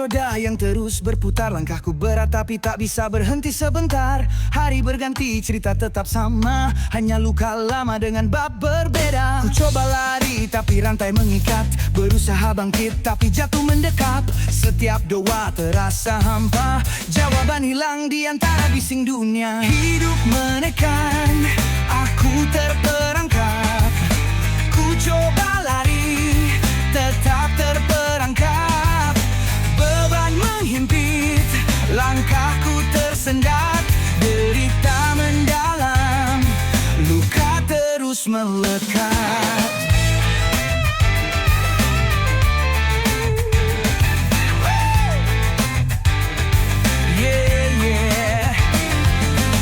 roda yang terus berputar. Langkahku berat tapi tak bisa berhenti sebentar. Hari berganti, cerita tetap sama, hanya luka lama dengan bab berbeda. Ku coba lari tapi rantai mengikat, berusaha bangkit tapi jatuh mendekap. Setiap doa terasa hampa, jawaban hilang di antara bising dunia. Hidup menekan, aku terperangkap. Ku coba lari, tetap terperangkap. Beban menghimpit, langkahku tersendat. Derita mendalam, luka terus melekat.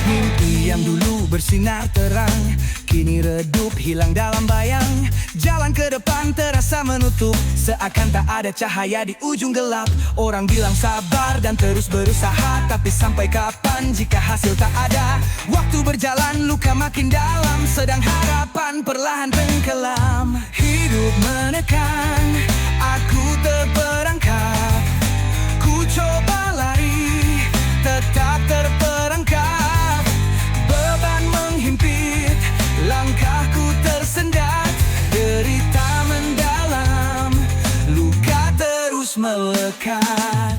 Mimpi yang dulu bersinar terang, kini redup hilang dalam bayang. Jalan ke depan terasa menutup, seakan tak ada cahaya di ujung gelap. Orang bilang sabar dan terus berusaha, tapi sampai kapan jika hasil tak ada? Waktu berjalan, luka makin dalam, sedang harapan perlahan tenggelam. Hidup menekan, aku terperangkap. Ku coba lari, tetap terperangkap. Beban menghimpit, langkahku tersendat. Derita mendalam, luka terus melekat.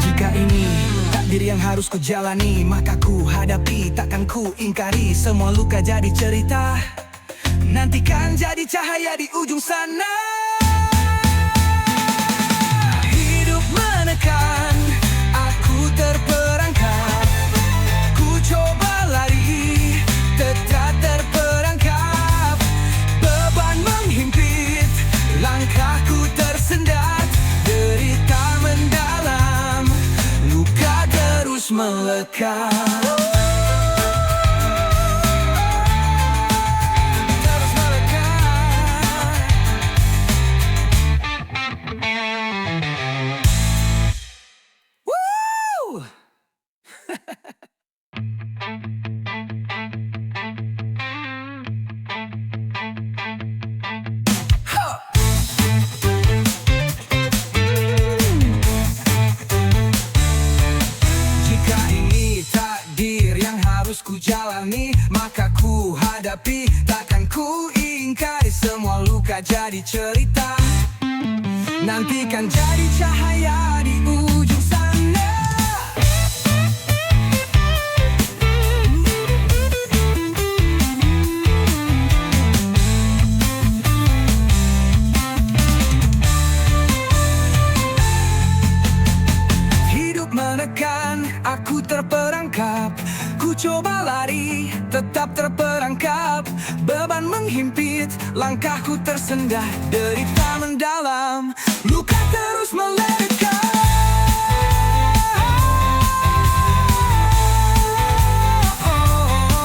Jika ini takdir yang harus ku jalani, maka ku hadapi, takkan ku ingkari. Semua luka jadi cerita, nantikan jadi cahaya di ujung sana. Aku terperangkap. Ku coba lari, tetap terperangkap. Beban menghimpit, langkahku tersendat. Derita mendalam, luka terus melekat. Ku jalani, maka ku hadapi, takkan ku ingkari. Semua luka jadi cerita, nantikan jadi cahaya di ujung sana. Hidup menekan, aku terperangkap. Ku coba lari, tetap terperangkap. Beban menghimpit, langkahku tersendat. Derita mendalam, luka terus melekat.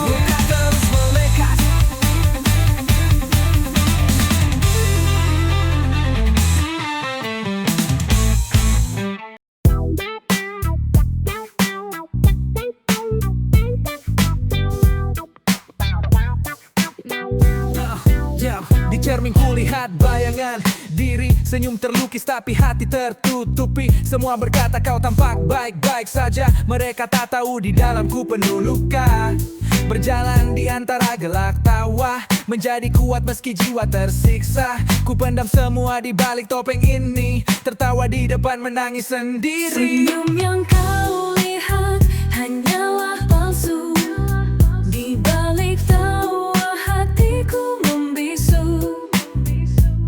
Luka terus melekat. Di cermin kulihat bayangan diri, senyum terlukis tapi hati tertutupi. Semua berkata kau tampak baik-baik saja, mereka tak tahu di dalamku penuh luka. Berjalan di antara gelak tawa, menjadi kuat meski jiwa tersiksa. Ku pendam semua di balik topeng ini, tertawa di depan menangis sendiri. Senyum yang kau lihat hanyalah palsu, di balik tawa hatiku membisu.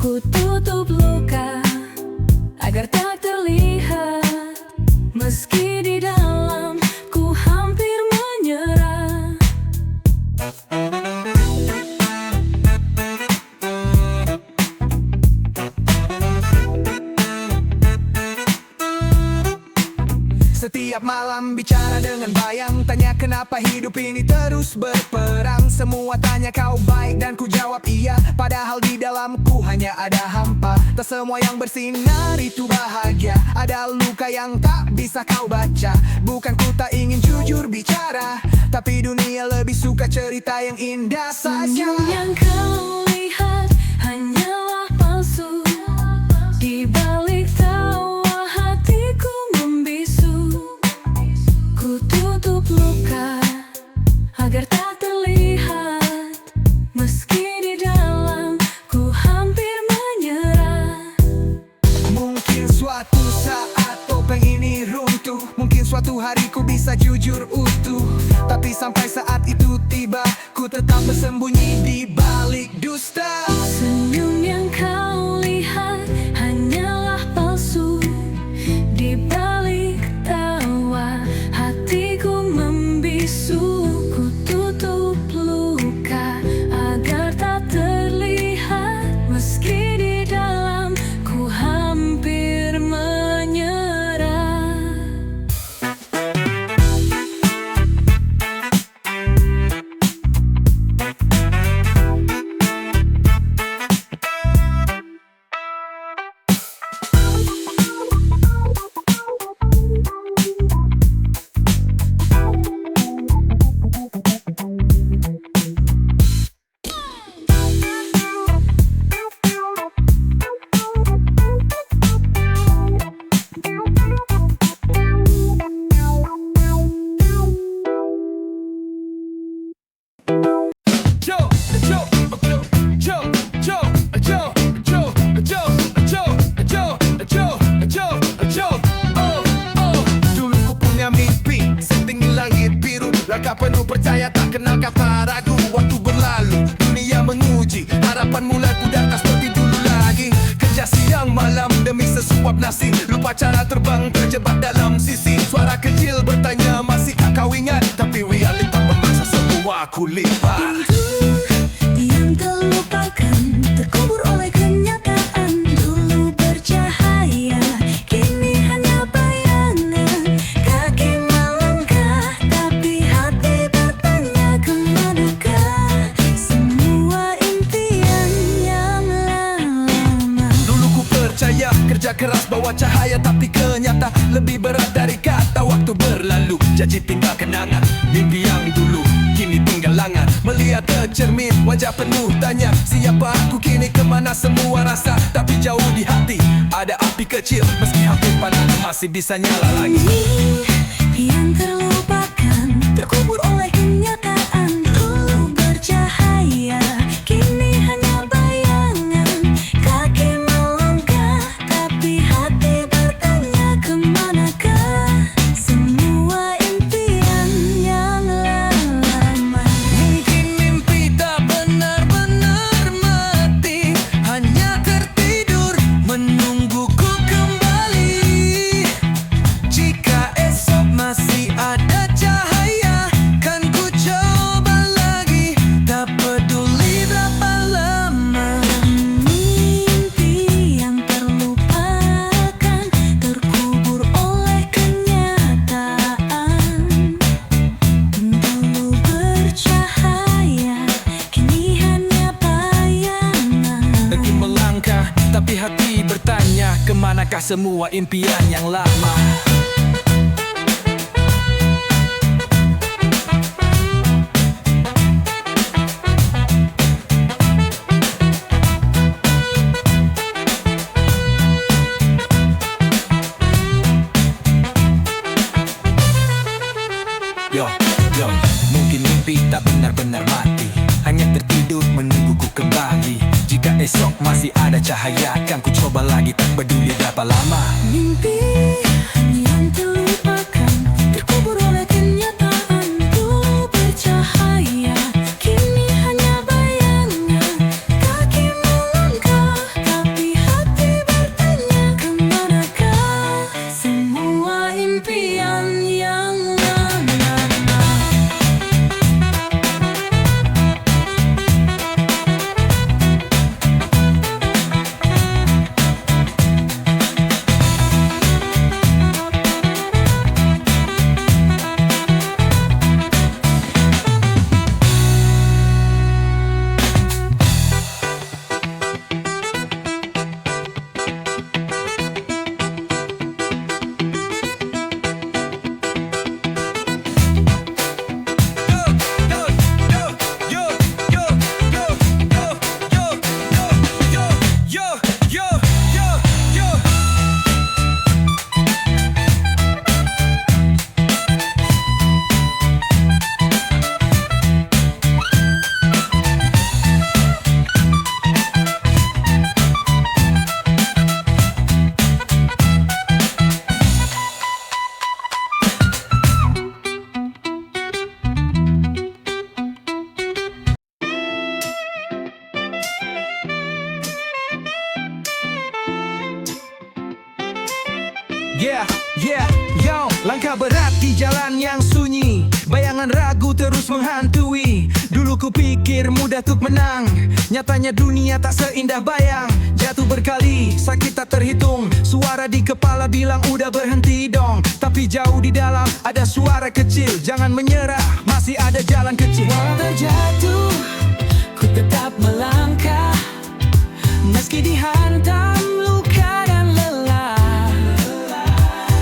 Ku tutup luka agar tak terlihat, meski di dalam ku hampir menyerah. Setiap malam bicara dengan bayang, tanya kenapa hidup ini terus berperang. Semua tanya kau baik dan ku jawab iya, padahal di dalamku hanya ada hampa. Tak semua yang bersinar itu bahagia, ada luka yang tak bisa kau baca. Bukan ku tak ingin jujur bicara, Tapi dunia lebih suka cerita yang indah saja. Senyum yang kau lihat hanyalah palsu. Di balik tawa hatiku membisu. Ku tutup luka agar tak terlihat. Meski di dalam ku hampir menyerah. Mungkin suatu saat topeng ini runtuh. Mungkin suatu hari ku bisa jujur utuh. Tapi sampai saat itu tiba, ku tetap bersembunyi di balik dusta. Senyum yang kau lihat hanyalah palsu. Di balik tawa hatiku membisu. Ku tutup luka agar tak terlihat. Meski di dalam ku hampir menyerah. Dulu ku punya mimpi, setinggi langit biru. Langkah penuh percaya, tak kenal kata ragu. Waktu berlalu, dunia menguji. Harapan mulai pudar, tak seperti dulu lagi. Kerja siang malam demi sesuap nasi. Lupa cara terbang, terjebak dalam sisi. Suara kecil bertanya, masihkah kau ingat? Tapi realita memaksa semua aku lipat. Yang terlupakan, terkubur oleh kenyataan. Dulu bercahaya, kini hanya bayangan. Kaki melangkah, tapi hati bertanya, kemanakah semua impian yang lama? Dulu ku percaya, kerja keras bawa cahaya. Tapi kenyata lebih berat dari kata. Waktu berlalu, janji tinggal kenangan. Mimpi yang dulu, kini tinggal langan. Melihat tercermin, wajah penuh tanya. Siapa aku kini, kemana semua rasa? Tapi jauh di hati, ada api kecil. Meski hampir padam, masih bisa nyala lagi. Yang terlupakan, terkubur oleh kenyataan. Dulu bercahaya, kini hanya bayangan. Kaki melangkah, tapi hati bertanya, kemanakah semua impian yang lama? Mungkin mimpi tak benar-benar mati, hanya tertidur menungguku kembali. Jika esok masih ada cahaya, kan ku coba lagi. Tak peduli berapa lama. Mimpi yang terlupakan, terkubur oleh kenyataan. Dulu bercahaya, kini hanya bayangan. Aku melangkah, tapi hati bertanya, kemanakah semua impian yang lama? Yo, mungkin mimpi tak benar-benar mati, hanya tertidur menungguku kembali. Jika esok masih ada cahaya, kan ku coba lagi. Tak peduli berapa lama. Mimpi yang terlupakan, terkubur oleh kenyataan. Dulu bercahaya, kini hanya bayangan. Kaki melangkah, tapi hati bertanya, kemanakah semua impian yang lama? Yeah, yo, langkah berat di jalan yang sunyi, bayangan ragu terus menghantui. Dulu ku pikir mudah untuk menang, nyatanya dunia tak seindah bayang. Jatuh berkali, sakit tak terhitung, suara di kepala bilang udah berhenti dong. Tapi jauh di dalam ada suara kecil, jangan menyerah, masih ada jalan kecil. Walau terjatuh, ku tetap melangkah, meski dihantam luka dan lelah.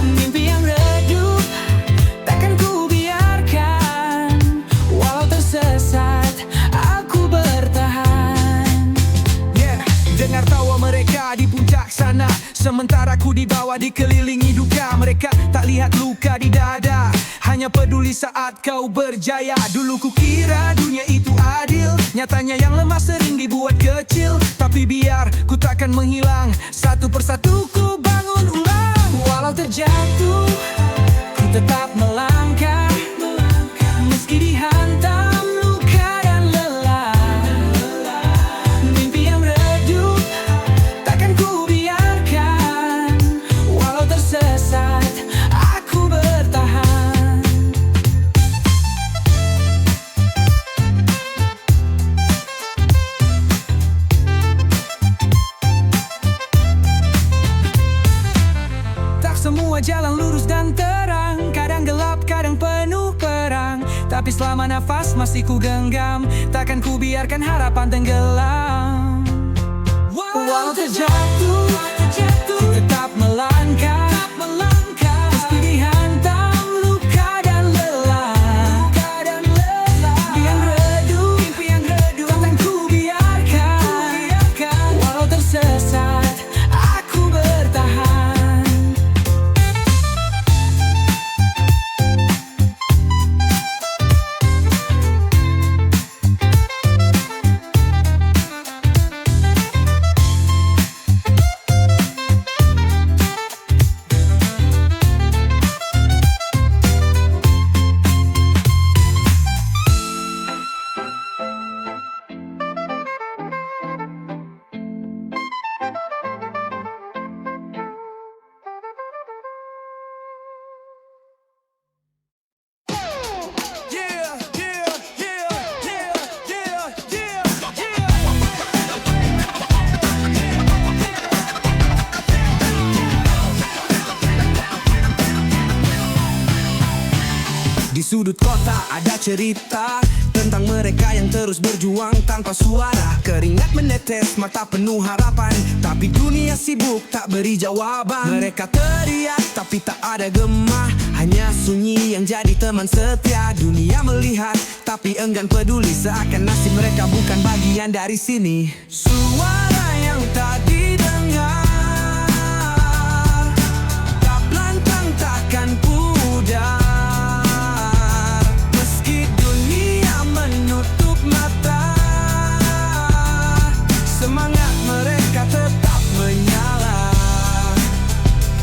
Mimpi yang redup takkan ku biarkan, walau tersesat aku bertahan. Yeah, dengar tawa mereka di puncak sana, sementara ku di bawah dikelilingi duka. Mereka tak lihat luka di dada, hanya peduli saat kau berjaya. Dulu ku kira dunia itu adil, nyatanya yang lemah sering dibuat kecil. Tapi biar ku takkan menghilang, satu persatu ku bangun ulang. Walau terjatuh, ku tetap melangkah, meski dihantam luka dan lelah. Mimpi yang redup takkan ku biarkan, walau tersesat aku bertahan. Tak semua jalan lurus dan terang, kadang gelap, kadang penuh perang. Tapi selama nafas masih ku genggam, takkan ku biarkan harapan tenggelam. Walau terjatuh, ku tetap melangkah, meski dihantam luka dan lelah. Mimpi yang redup takkan ku biarkan, walau tersesat aku bertahan. Yeah, yeah, yeah, yeah, yeah, yeah, yeah. Di sudut kota ada cerita tentang mereka yang terus berjuang tanpa suara. Keringat menetes, mata penuh harapan, tapi dunia sibuk tak beri jawaban. Mereka teriak tapi tak ada gema, hanya sunyi yang jadi teman setia. Dunia melihat tapi enggan peduli, seakan nasib mereka bukan bagian dari sini. Suara yang tak didengar, tak lantang takkan pudar. Meski dunia menutup mata, semangat mereka tetap menyala.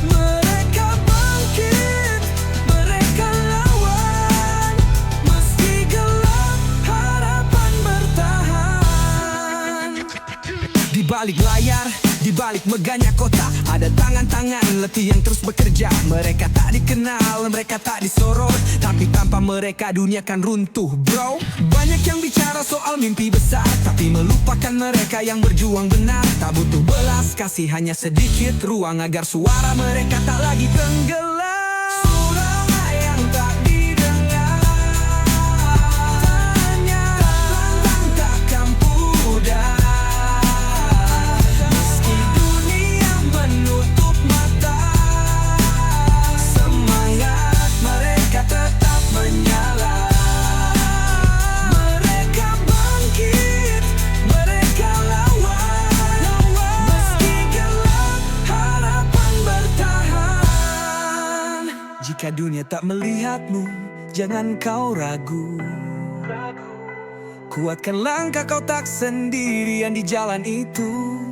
Mereka bangkit, mereka lawan, meski gelap harapan bertahan. Di balik layar, di balik megahnya kota, ada tangan-tangan letih yang terus bekerja. Mereka tak dikenal, mereka tak disorot, tapi tanpa mereka dunia kan runtuh, bro. Banyak yang bicara soal mimpi besar, tapi melupakan mereka yang berjuang benar. Tak butuh belas kasih, hanya sedikit ruang agar suara mereka tak lagi tenggelam. Suara yang tak didengar, tanya lantang takkan pudar. Meski dunia menutup mata, semangat mereka tetap menyala. Mereka bangkit, mereka lawan, meski gelap harapan bertahan. Jika dunia tak melihatmu, jangan kau ragu. Kuatkan langkah, kau tak sendirian di jalan itu.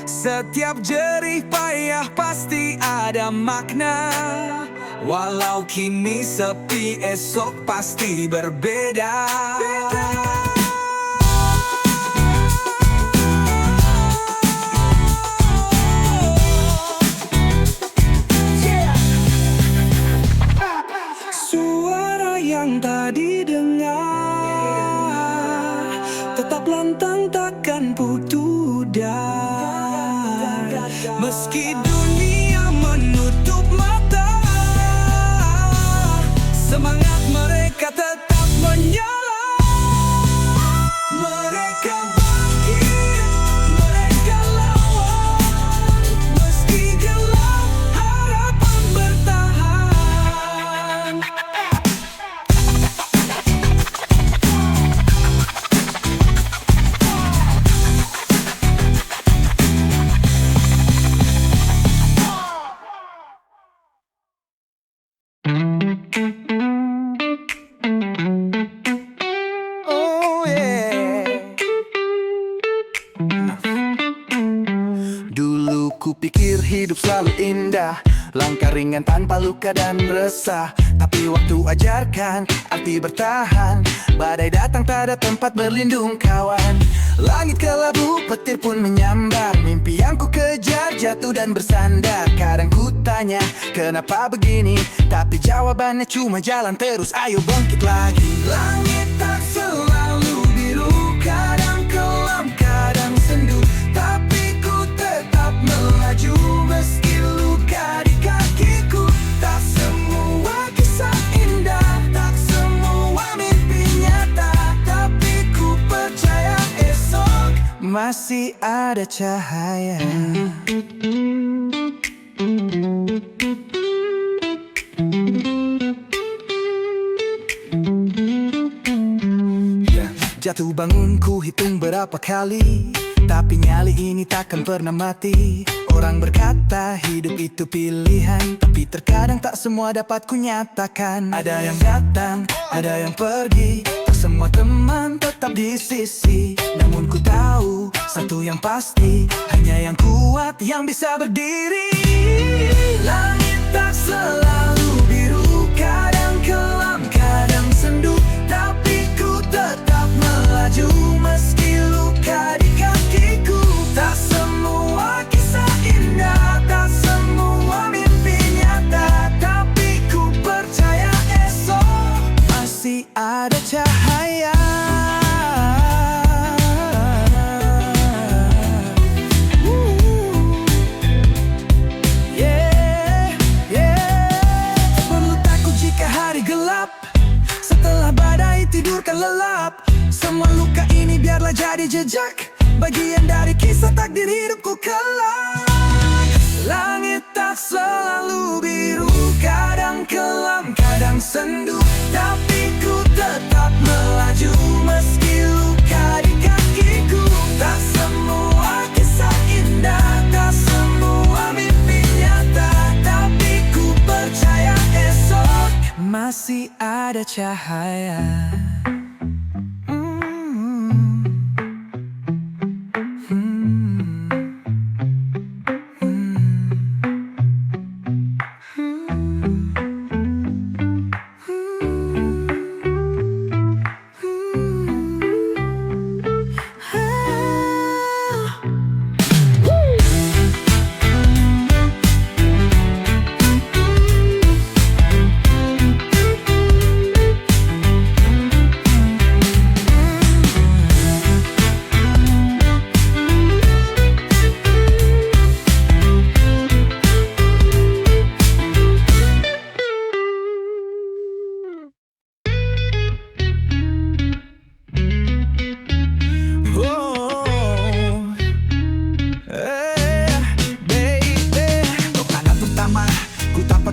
Setiap jerih payah pasti ada makna. Walau kini sepi, esok pasti berbeda. Yeah. Meski dunia menutup mata, semangat mereka tetap menyala. Mereka bangkit, mereka lawan. Meski gelap, harapan bertahan. Oh yeah. Dulu kupikir hidup selalu indah, langkah ringan tanpa luka dan resah. Tapi waktu ajarkan arti bertahan. Badai datang tak ada tempat berlindung kawan. Langit kelabu, petir pun menyambar. Mimpi yang ku kejar jatuh dan bersandar. Kadang ku tanya kenapa begini, tapi jawabannya cuma jalan terus, ayo bangkit lagi. Langit tak selalu biru, kadang kelam, kadang sendu. Tapi ku tetap melaju meski luka di kakiku. Tak semua kisah indah, tak semua mimpi nyata. Tapi ku percaya esok masih ada cahaya. Jatuh bangun ku hitung berapa kali, tapi nyali ini takkan pernah mati. Orang berkata hidup itu pilihan, tapi terkadang tak semua dapat ku nyatakan. Ada yang datang, ada yang pergi, tak semua teman tetap di sisi. Namun ku tahu satu yang pasti, hanya yang kuat yang bisa berdiri. Langit tak selalu biru, kadang kelam, kadang sendu. Tapi ku tetap melaju meski luka di kakiku. Tak semua kisah indah, tak semua mimpi nyata. Tapi ku percaya esok masih ada cahaya. Perlu takut jika hari gelap, setelah badai tidurkan lelap. Semua luka ini biarlah jadi jejak, bagian dari kisah takdir hidupku kelak. Langit tak selalu biru, kadang kelam, kadang sendu. Tapi ku tetap melaju meski luka di kakiku. Tak semua kisah indah, tak semua mimpi nyata. Tapi ku percaya esok masih ada cahaya.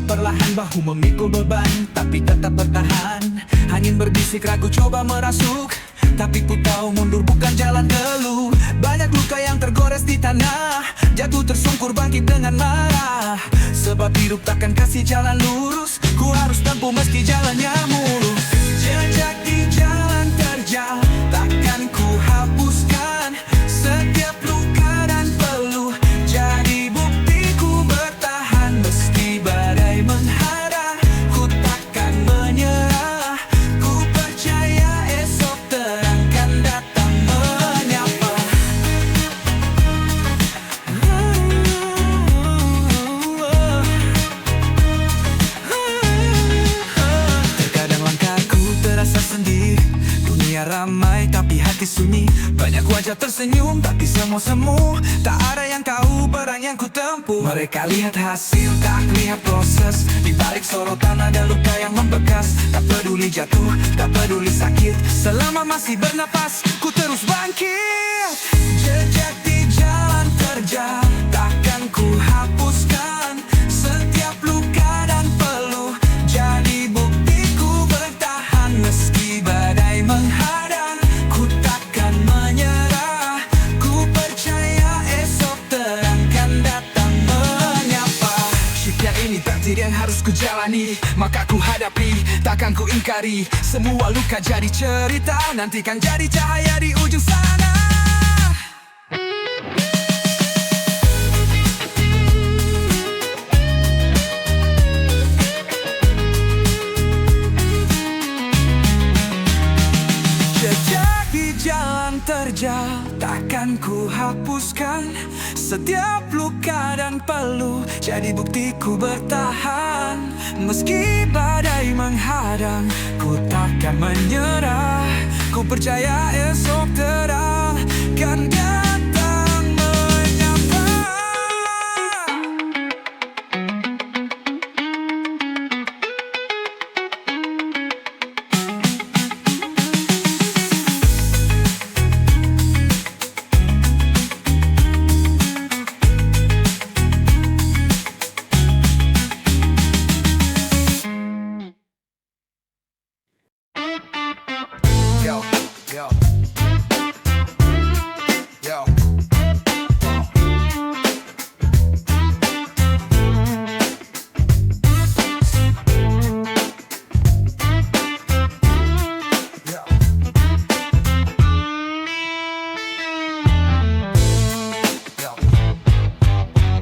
Perlahan bahu memikul beban, tapi tetap bertahan. Angin berbisik ragu coba merasuk, tapi ku tahu mundur bukan jalan keluh. Banyak luka yang tergores di tanah, jatuh tersungkur bangkit dengan marah. Sebab hidup takkan kasih jalan lurus, ku harus tempuh meski jalannya mulus. Jejak di jalan terjal, takkan ku hapuskan. Setiap luka dan peluh jadi bukti ku bertahan. Meski badai menghadang, ku takkan menyerah. Ku percaya esok terang kan datang menyapa. Terkadang langkahku terasa sendiri, dunia ramai tapi hati hati sunyi. Banyak wajah tersenyum tapi semua semu. Tak ada yang tahu perang yang ku tempuh. Mereka lihat hasil tak lihat proses. Di balik sorotan ada luka yang membekas. Tak peduli jatuh, tak peduli sakit, selama masih bernapas ku terus bangkit. Jejak di jalan terjal takkan ku hapuskan. Setiap luka dan peluh jadi bukti ku bertahan. Meski badai menghadang, ku takkan menyerah. Ku percaya esok terang kan datang menyapa. Syiar ini takdir yang harus ku jalani, maka ku hadapi, takkan ku ingkari. Semua luka jadi cerita, nantikan jadi cahaya di ujung sana. Terjal takkan ku hapuskan. Setiap luka dan peluh jadi bukti ku bertahan. Meski badai menghadang, ku takkan menyerah. Ku percaya esok terang kan datang menyapa. Yo, yo, yo.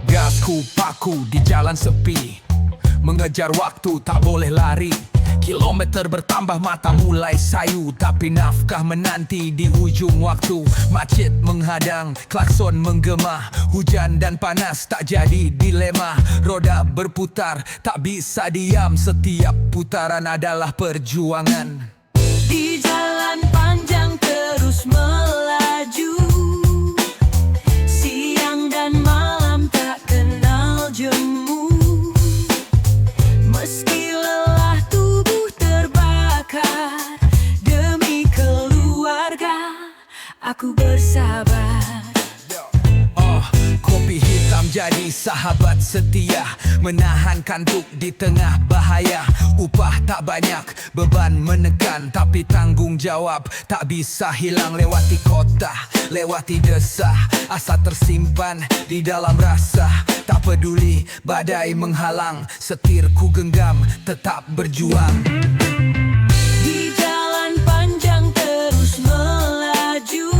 Gasku paku di jalan sepi, mengejar waktu tak boleh lari. Kilometer bertambah mata mulai sayu, tapi nafkah menanti di ujung waktu. Macet menghadang, klakson menggema, hujan dan panas tak jadi dilema. Roda berputar, tak bisa diam, setiap putaran adalah perjuangan. Di jalan panjang terus melaju, siang dan malam tak kenal jemu. Meski lelah tubuh terbakar, demi keluarga aku bersabar. Kopi hitam jadi sahabat setia, menahan kantuk di tengah bahaya. Upah tak banyak, beban menekan, tapi tanggung jawab tak bisa hilang. Lewati kota, lewati desa, asa tersimpan di dalam rasa. Tak peduli badai menghalang, setir ku genggam, tetap berjuang. Di jalan panjang terus melaju,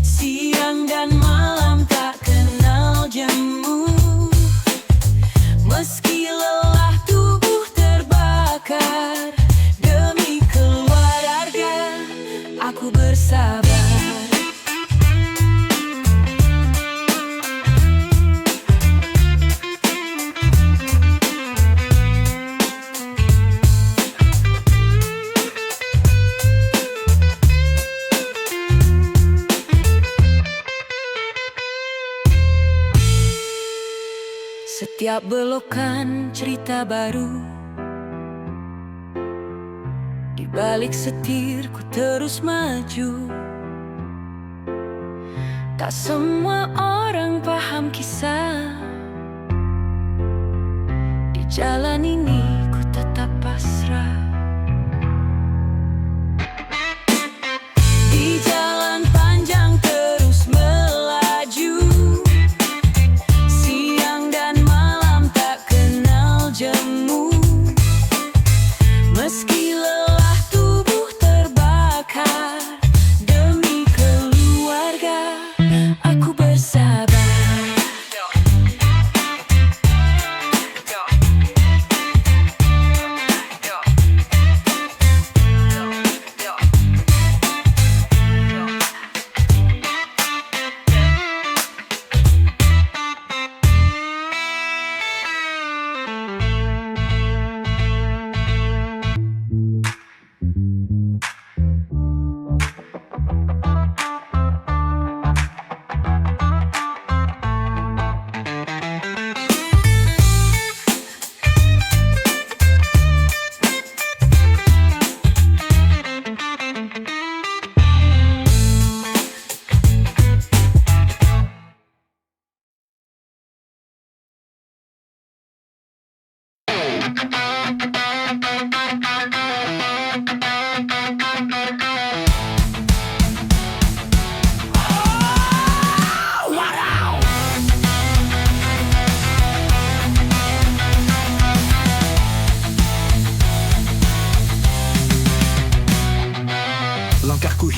siang dan malam tak kenal jemu. Meski lelah tubuh terbakar, demi keluarga aku bersabar. Setiap belokan cerita baru, di balik setir ku terus maju. Tak semua orang paham kisah, di jalan ini ku tetap pasrah. Di jalan panjang terus melaju, siang dan malam tak kenal jemu. Meski lelah tubuh terbakar, demi keluarga aku bersabar.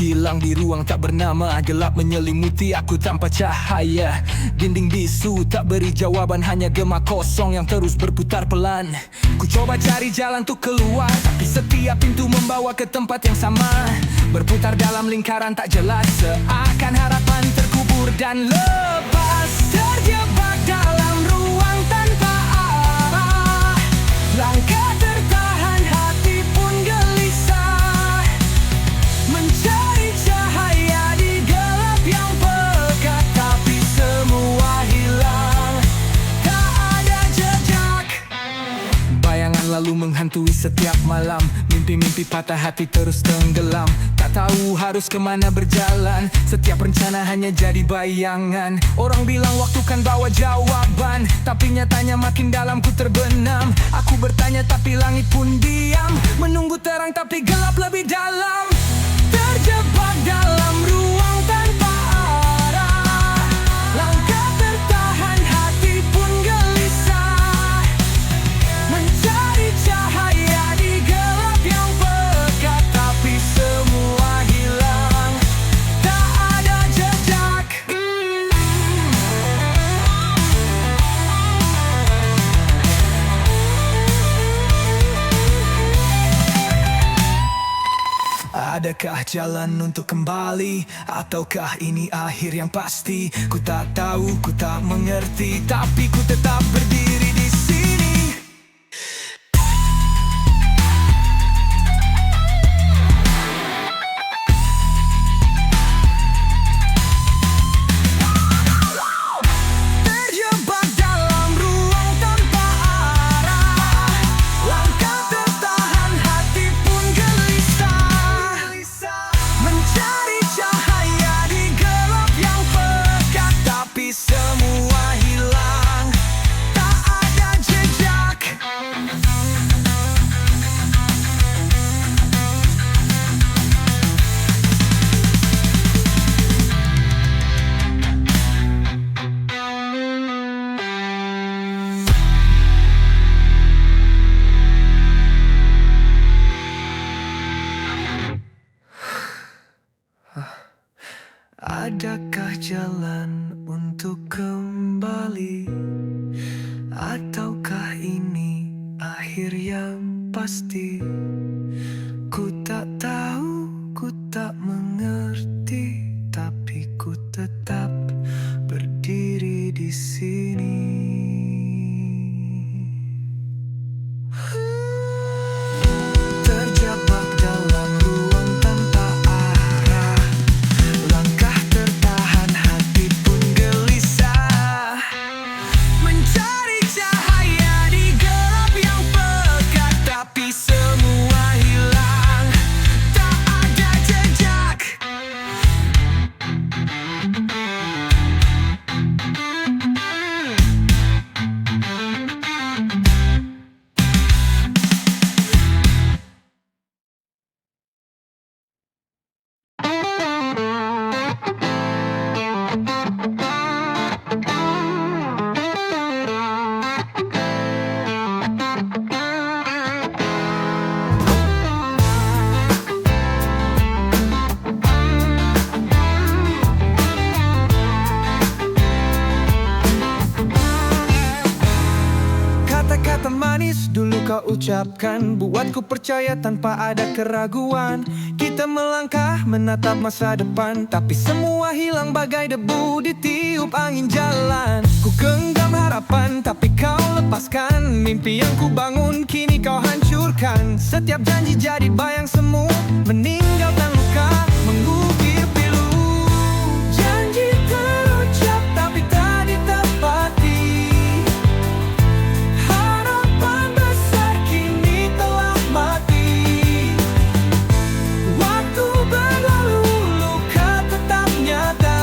hilang di ruang tak bernama. Gelap menyelimuti aku tanpa cahaya. Dinding bisu tak beri jawaban, hanya gema kosong yang terus berputar pelan. Ku coba cari jalan untuk keluar, tapi setiap pintu membawa ke tempat yang sama. Berputar dalam lingkaran tak jelas, seakan harapan terkubur dan lepas. Terjebak dalam ruang tanpa arah, langkah tertahan, hati pun gelisah. Mencari cahaya di gelap yang pekat, tapi semua hilang, tak ada jejak. Bayangan lalu menghantui setiap malam, mimpi-mimpi patah hati terus tenggelam. Tak tahu harus kemana berjalan, setiap rencana hanya jadi bayangan. Orang bilang waktu kan bawa jawaban, tapi nyatanya makin dalam ku terbenam. Aku bertanya tapi langit pun diam, menunggu terang tapi gelap lebih dalam. Terjebak dalam ruang tanpa arah, langkah tertahan, hati pun gelisah. Mencari cahaya di gelap yang pekat, tapi semua hilang, tak ada jejak. Adakah jalan untuk kembali, ataukah ini akhir yang pasti? Ku tak tahu, ku tak mengerti, tapi ku tetap berdiri di sini. Terjebak dalam ruang tanpa arah, langkah tertahan, hati pun gelisah. Mencari cahaya di gelap yang pekat, tapi semua hilang, tak ada jejak. Adakah jalan untuk kembali, ataukah ini akhir yang pasti? Ku tak tahu, ku tak mengerti, tapi ku tetap berdiri di sini. Terjebak dalam ruang tanpa arah, langkah tertahan, hati pun gelisah. Mencari cahaya di gelap yang pekat, tapi semua hilang, tak ada jejak. Kata-kata manis dulu kau ucapkan, buatku percaya tanpa ada keraguan. Kita melangkah menatap masa depan, tapi semua hilang bagai debu ditiup angin jalan. Ku genggam harapan, tapi kau lepaskan. Mimpi yang ku bangun kini kau hancurkan. Setiap janji jadi bayang semu, meninggalkan luka mengukir pilu. Janji terucap tapi tak ditepati, harapan besar kini telah mati. Waktu berlalu, luka tetap nyata,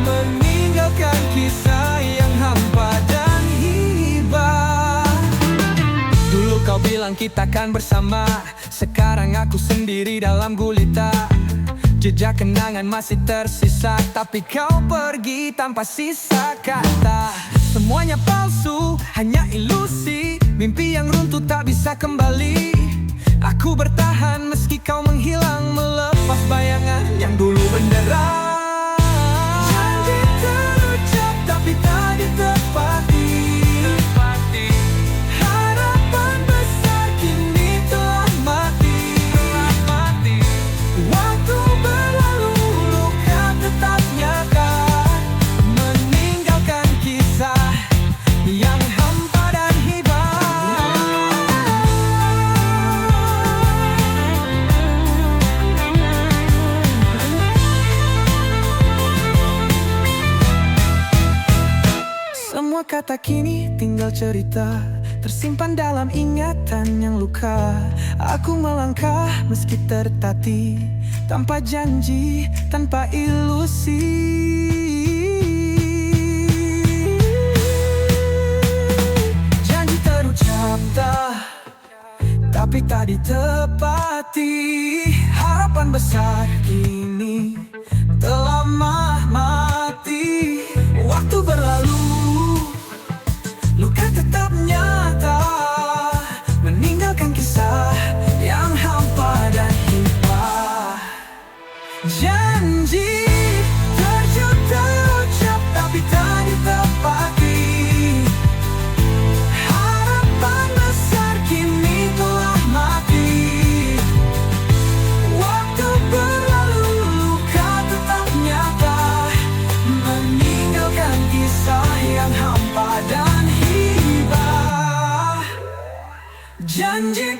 meninggalkan kisah yang hampa dan hibah. Dulu kau bilang kita kan bersama, sekarang aku sendiri dalam gulita. Jejak kenangan masih tersisa, tapi kau pergi tanpa sisa kata. Semuanya palsu, hanya ilusi, mimpi yang runtuh tak bisa kembali. Aku bertahan meski kau menghilang, melepas bayangan kata kini tinggal cerita, tersimpan dalam ingatan yang luka. Aku melangkah meski tertatih, tanpa janji, tanpa ilusi. Janji terucap tapi tak ditepati. Harapan besar kini telah mati. Waktu berlalu, luka tetap nyata, meninggalkan kisah yang hampa dan hibah. Janji terucap tapi tak ditepati. Harapan besar kini telah mati. Waktu berlalu, luka tetap nyata, meninggalkan kisah yang hampa dan hibah. Janji